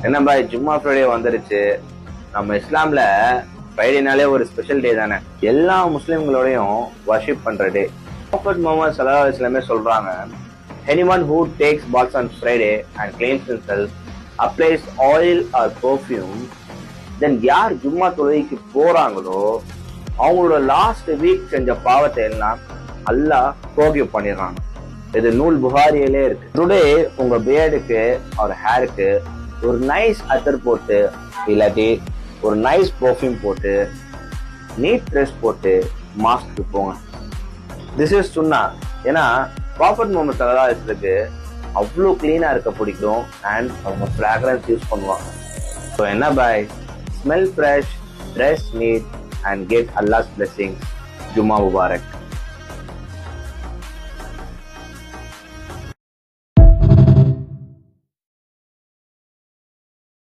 என்ன பாய், ஜும்மா ஃப்ரைடே வந்துருச்சு. நம்ம இஸ்லாம்ல ஃப்ரைடேனாலே ஒரு ஸ்பெஷல் டே தானே. எல்லா முஸ்லிம்களோடையும் வர்ஷிப் பண்ற டே. ப்ராஃபட் முஹம்மது ஸல்லல்லாஹு அலைஹி வஸல்லம் சொல்றாங்க, anyone who takes baths on Friday and cleans himself, applies oil or perfume, then யார் ஜும்மா தொழுகைக்கு போறாங்களோ அவங்களோட லாஸ்ட் வீக் செஞ்ச பாவத்தை எல்லாம் அல்லாஹ் ஃபோர்கிவ் பண்ணிடுறாங்க. இது நூல் புகாரியிலே இருக்கு. டுடே உங்க பியர்டுக்கு ஒரு ஹேருக்கு ஒரு நைஸ் அத்தர் போட்டு, இல்லாட்டி ஒரு நைஸ் பர்ஃப்யூம் போட்டு, நீட் ட்ரெஸ் போட்டு மாஸ்க்கு போங்க. திஸ் இஸ் சுன்னா. ஏன்னா ப்ராஃபட் முஹம்மது ஸல்லல்லாஹு அலைஹி வஸல்லுக்கு அவ்வளோ கிளீனா இருக்க பிடிக்கும் அண்ட் அவங்க ஃப்ராக்ரன்ஸ் யூஸ் பண்ணுவாங்க. ஸோ என்ன பாய், smell fresh, dress neat and get Allah's blessings. ஜும்மா முபாரக்.